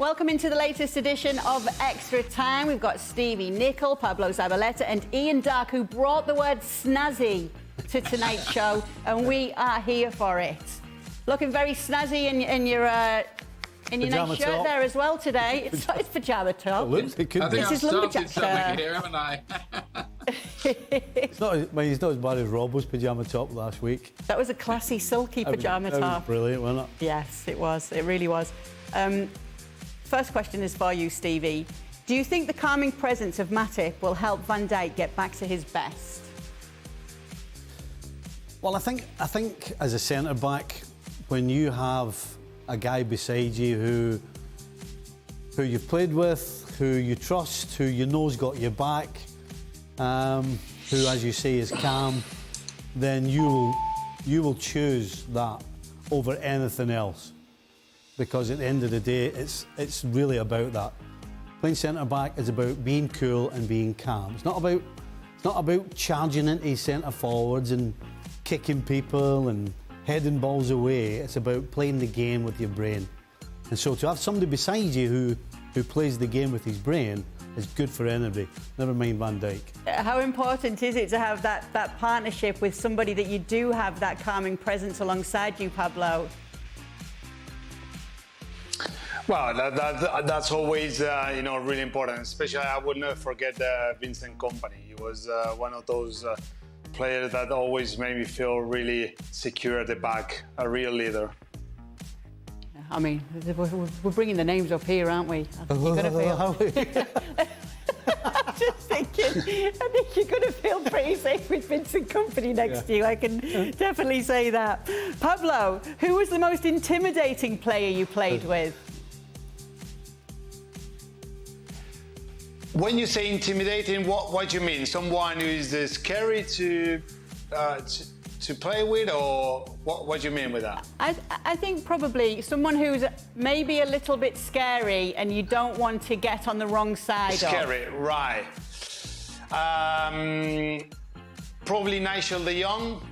Welcome into the latest edition of Extra Time. We've got Stevie Nicol, Pablo Zabaleta and Ian Dark, who brought the word snazzy to tonight's show, and we are here for it. Looking very snazzy in your nice shirt top there as well today. It's pyjama top. This is lumberjack shirt. Here, haven't I? He's not as bad as Robbo's pyjama top last week. That was a classy, silky pyjama top. That was brilliant, wasn't it? Yes, it was. It really was. First question is for you, Stevie. Do you think the calming presence of Matip will help Van Dijk get back to his best? Well, I think as a centre-back, when you have a guy beside you who you've played with, who you trust, who you know's got your back, who, as you say, is calm, then you will choose that over anything else. Because at the end of the day, it's really about that. Playing centre-back is about being cool and being calm. It's not about charging into centre-forwards and kicking people and heading balls away. It's about playing the game with your brain. And so to have somebody beside you who plays the game with his brain is good for anybody, never mind Van Dijk. How important is it to have that partnership with somebody that you do have that calming presence alongside you, Pablo? Well, that's always really important. Especially, I will never forget Vincent Kompany. He was one of those players that always made me feel really secure at the back, a real leader. I mean, we're bringing the names up here, aren't we? I think you're going to feel. Just thinking, I think you're going to feel pretty safe with Vincent Kompany next to you. I can definitely say that. Pablo, who was the most intimidating player you played with? When you say intimidating, what do you mean? Someone who is scary to play with, or what do you mean with that? I think probably someone who's maybe a little bit scary and you don't want to get on the wrong side Scary, of. Right. Probably Nigel de Jong.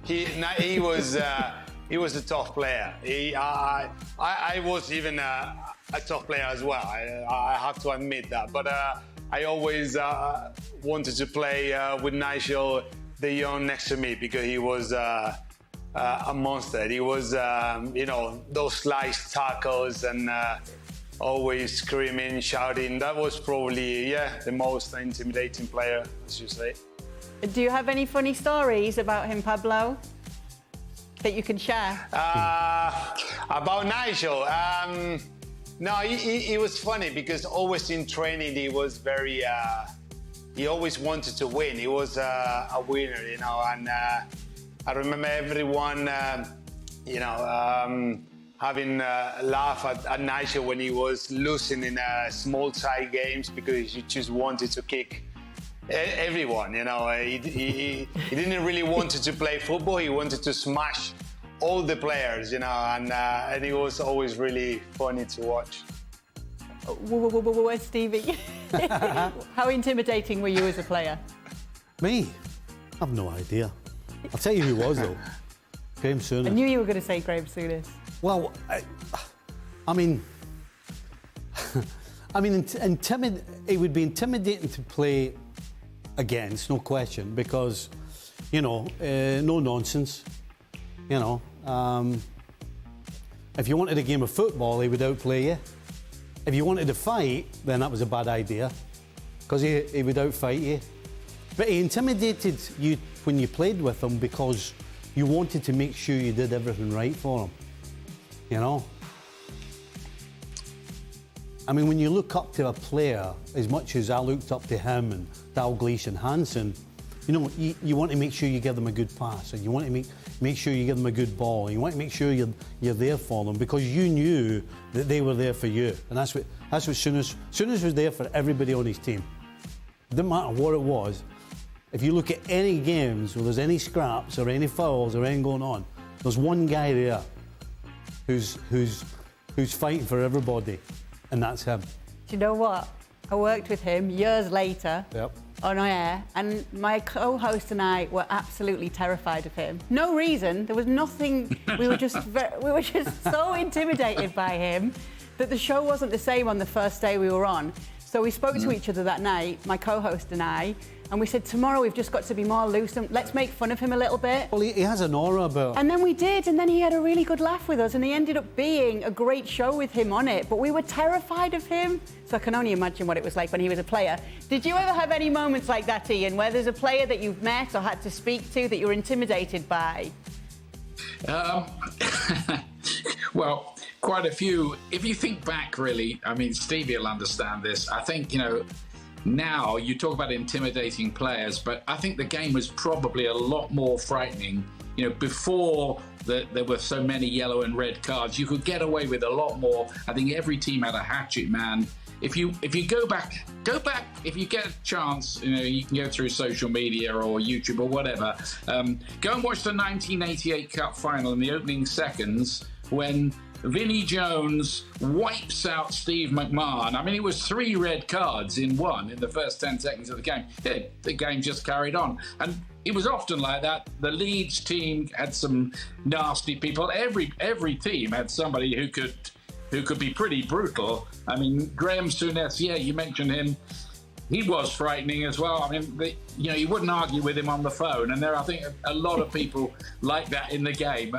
he was a tough player. I was even a tough player as well. I have to admit that. But I always wanted to play with Nigel de Jong next to me because he was a monster. He was, those slice tackles and always screaming, shouting. That was probably, the most intimidating player, as you say. Do you have any funny stories about him, Pablo, that you can share? About Nigel. No, he was funny because always in training he was very. He always wanted to win. He was a winner, and I remember everyone, having a laugh at Nigel when he was losing in small side games because he just wanted to kick everyone. He didn't really want to play football. He wanted to smash all the players, and it was always really funny to watch. Where's Stevie? How intimidating were you as a player? Me? I've no idea. I'll tell you who was though. Graham Souness. I knew you were going to say Graham Souness. Well, it would be intimidating to play against, no question, because, no nonsense. If you wanted a game of football, he would outplay you. If you wanted to fight, then that was a bad idea, because he would outfight you. But he intimidated you when you played with him because you wanted to make sure you did everything right for him. I mean, when you look up to a player as much as I looked up to him and Dalglish and Hansen, you want to make sure you give them a good pass, and you want to make sure you give them a good ball, and you want to make sure you're there for them because you knew that they were there for you. And that's what Souness was there for everybody on his team. It didn't matter what it was. If you look at any games where there's any scraps or any fouls or anything going on, there's one guy there who's fighting for everybody, and that's him. Do you know what? I worked with him years later. Yep. On air, and my co-host and I were absolutely terrified of him. No reason. There was nothing. We were just so intimidated by him that the show wasn't the same on the first day we were on. So we spoke to each other that night, my co-host and I, and we said, tomorrow we've just got to be more loose and let's make fun of him a little bit. Well, he has an aura about him. And then we did, and then he had a really good laugh with us, and he ended up being a great show with him on it, but we were terrified of him. So I can only imagine what it was like when he was a player. Did you ever have any moments like that, Ian, where there's a player that you've met or had to speak to that you're intimidated by? Well, quite a few. If you think back, really, I mean, Stevie will understand this. I think, now you talk about intimidating players, but I think the game was probably a lot more frightening. Before there were so many yellow and red cards, you could get away with a lot more. I think every team had a hatchet man. If you go back, if you get a chance, you can go through social media or YouTube or whatever. Go and watch the 1988 Cup final in the opening seconds when Vinnie Jones wipes out Steve McMahon. I mean, it was 3 red cards in the first 10 seconds of the game. The game just carried on. And it was often like that. The Leeds team had some nasty people. Every team had somebody who could be pretty brutal. I mean, Graham Souness, you mentioned him. He was frightening as well. I mean, you wouldn't argue with him on the phone. And there, I think, a lot of people like that in the game.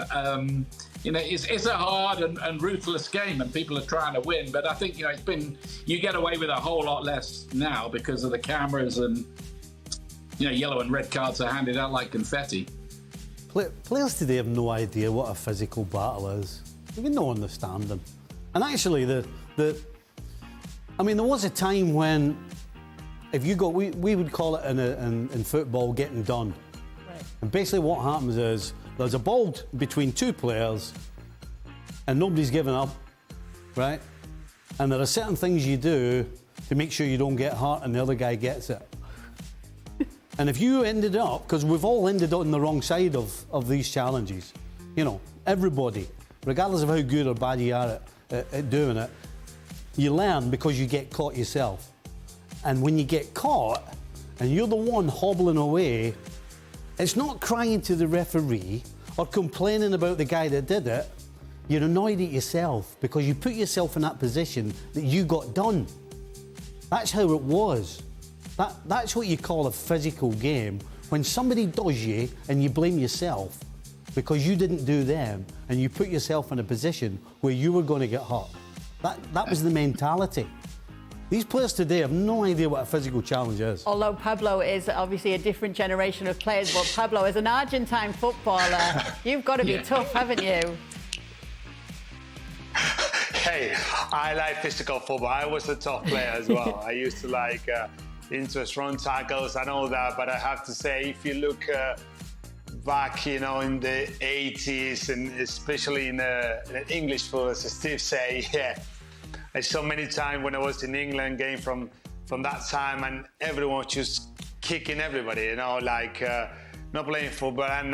It's a hard and ruthless game, and people are trying to win. But I think you get away with a whole lot less now because of the cameras, and yellow and red cards are handed out like confetti. Players today have no idea what a physical battle is. They can no understand them. And actually, there was a time when, if you go, we would call it in football getting done. Right. And basically, what happens is there's a ball between 2 players, and nobody's giving up, right? And there are certain things you do to make sure you don't get hurt, and the other guy gets it. And if you ended up, because we've all ended up on the wrong side of these challenges, everybody, regardless of how good or bad you are at doing it, you learn because you get caught yourself. And when you get caught and you're the one hobbling away, it's not crying to the referee or complaining about the guy that did it. You're annoyed at yourself because you put yourself in that position that you got done. That's how it was. That's what you call a physical game. When somebody does you and you blame yourself because you didn't do them, and you put yourself in a position where you were going to get hurt. That was the mentality. These players today have no idea what a physical challenge is. Although Pablo is obviously a different generation of players, but Pablo, as an Argentine footballer, you've got to be tough, haven't you? Hey, I like physical football. I was a tough player as well. I used to like interest run tackles and all that, but I have to say, if you look back, in the 80s, and especially in English football, as Steve say, I saw many times when I was in England, game from that time, and everyone was just kicking everybody, not playing football, and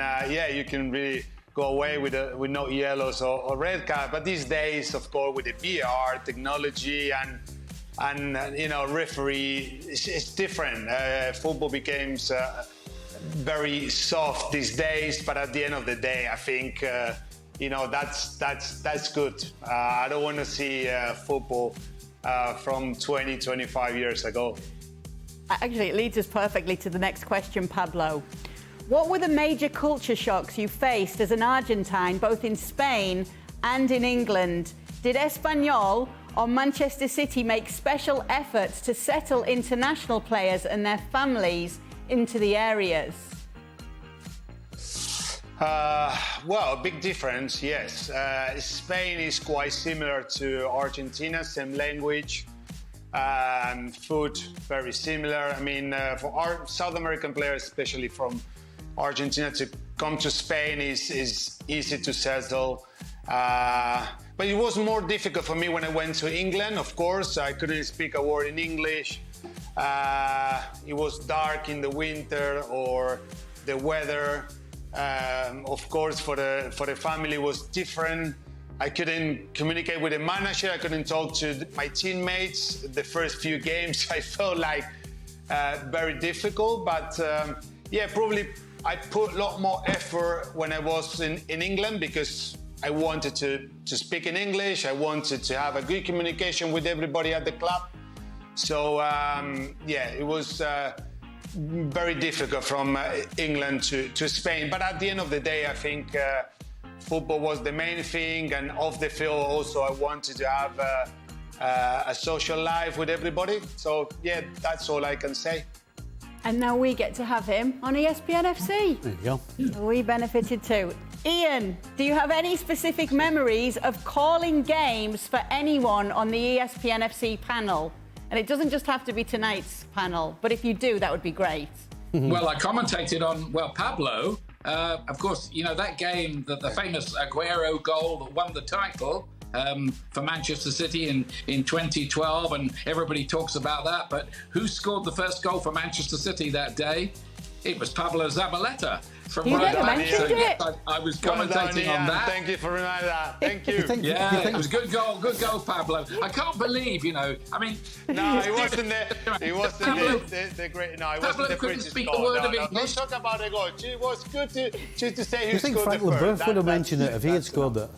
you can really go away with no yellows or red card. But these days, of course, with the VR technology and referee, it's different. Football becomes very soft these days, but at the end of the day, I think that's good. I don't want to see football from 20, 25 years ago. Actually, it leads us perfectly to the next question, Pablo. What were the major culture shocks you faced as an Argentine, both in Spain and in England? Did Espanyol or Manchester City make special efforts to settle international players and their families into the areas? Well, a big difference, yes. Spain is quite similar to Argentina, same language, food very similar. I mean, for our South American players, especially from Argentina, to come to Spain is easy to settle. But it was more difficult for me when I went to England. Of course, I couldn't speak a word in English. It was dark in the winter, or the weather. Of course, for the family was different. I couldn't communicate with the manager. I couldn't talk to my teammates. The first few games I felt like very difficult. But probably I put a lot more effort when I was in England, because I wanted to speak in English. I wanted to have a good communication with everybody at the club. So, yeah, it was very difficult from England to Spain. But at the end of the day, I think football was the main thing. And off the field also, I wanted to have a social life with everybody. So, yeah, that's all I can say. And now we get to have him on ESPN FC. There you go. We benefited too. Ian, do you have any specific memories of calling games for anyone on the ESPN FC panel? And it doesn't just have to be tonight's panel, but if you do, that would be great. Well, I commentated on, Pablo. Of course, you know, that game, the famous Aguero goal that won the title for Manchester City in 2012, and everybody talks about that. But who scored the first goal for Manchester City that day? It was Pablo Zabaleta. You never mentioned it. I was commentating on that. Thank you for reminding that. Thank you. It was good goal, Pablo. I can't believe, you know. I mean, no, he wasn't there. He wasn't the great. No, he wasn't the couldn't greatest speak goal. a word of English. Don't talk about the goal. It was good to say who I think scored Frank the first. LeBeuf would have mentioned it if he had scored it.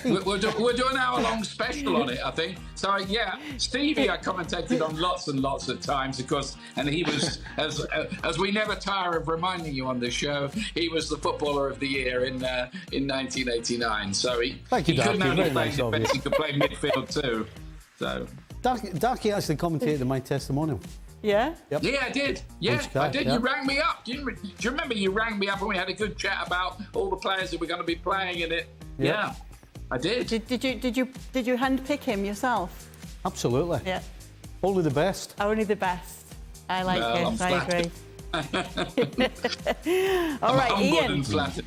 We'll do an hour-long special on it, I think. So, yeah, Stevie I commentated on lots and lots of times, of course, and he was, as we never tire of reminding you on this show, he was the Footballer of the Year in 1989. So he couldn't only play defence, he could play midfield too. So Darky actually commentated in my testimonial. Yeah? Yep. Yeah, I did. Yeah, Sky, I did. yeah. You rang me up. Do you remember you rang me up and we had a good chat about all the players that were going to be playing in it? Yeah, I did. Did you handpick him yourself? Absolutely. Yeah. Only the best. Only the best. I like Well, it. I'm I agree. All I'm right, humbled Ian. and flattered.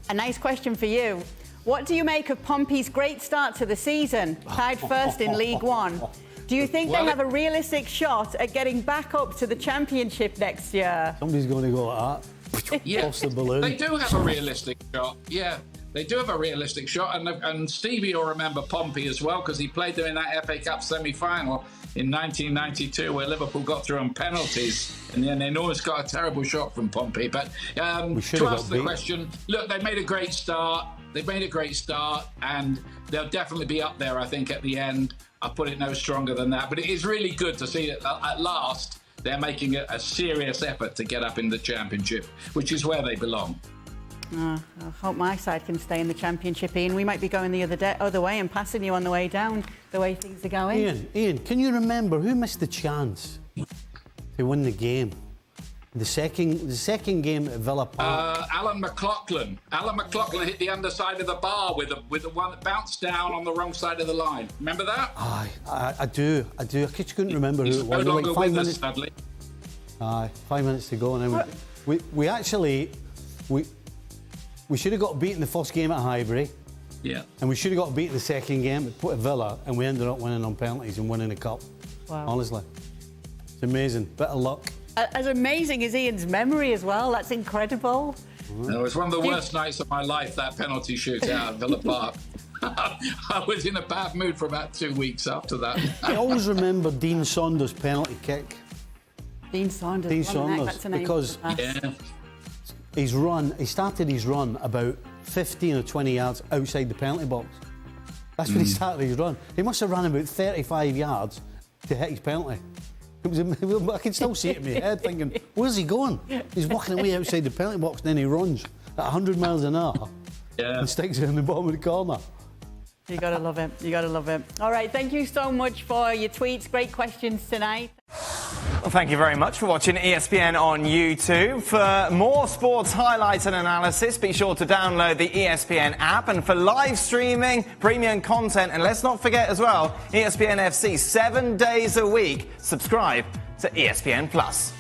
A nice question for you. What do you make of Pompey's great start to the season, tied first in League One? Do you think they have a realistic shot at getting back up to the Championship next year? Somebody's going to go like that. Yeah, Off the balloon. they do have a realistic shot. Yeah, they do have a realistic shot. And Stevie will remember Pompey as well, because he played them in that FA Cup semi-final in 1992, where Liverpool got through on penalties. And then they always got a terrible shot from Pompey. But to answer the question, look, they made a great start. They've made a great start, and they'll definitely be up there, I think, at the end. I'll put it no stronger than that. But it is really good to see that at last they're making a serious effort to get up in the Championship, which is where they belong. I hope my side can stay in the Championship, Ian. We might be going the other way and passing you on the way down, the way things are going. Ian, can you remember who missed the chance to win the game? The second game at Villa Park. Alan McLaughlin. Alan McLaughlin hit the underside of the bar with the one that bounced down on the wrong side of the line. Remember that? Aye, I do. I just couldn't remember who it was. No longer like 5 with minutes. us, sadly. Aye, 5 minutes to go, and then we actually should have got beaten the first game at Highbury. Yeah. And we should have got beaten the second game at Villa, and we ended up winning on penalties and winning the cup. Wow. Honestly, it's amazing. Bit of luck. As amazing as Ian's memory as well, that's incredible. It was one of the worst nights of my life, that penalty shootout at Villa Park. I was in a bad mood for about 2 weeks after that. I always remember Dean Saunders' penalty kick. Dean Saunders. That's a name because he started his run about 15 or 20 yards outside the penalty box. That's when he started his run. He must have run about 35 yards to hit his penalty. I can still see it in my head thinking, where's he going? He's walking away outside the penalty box, and then he runs at 100 miles an hour and sticks it in the bottom of the corner. You gotta love it. You gotta love it. All right, thank you so much for your tweets. Great questions tonight. Well, thank you very much for watching ESPN on YouTube. For more sports highlights and analysis, be sure to download the ESPN app. And for live streaming, premium content, and let's not forget as well, ESPN FC 7 days a week. Subscribe to ESPN Plus.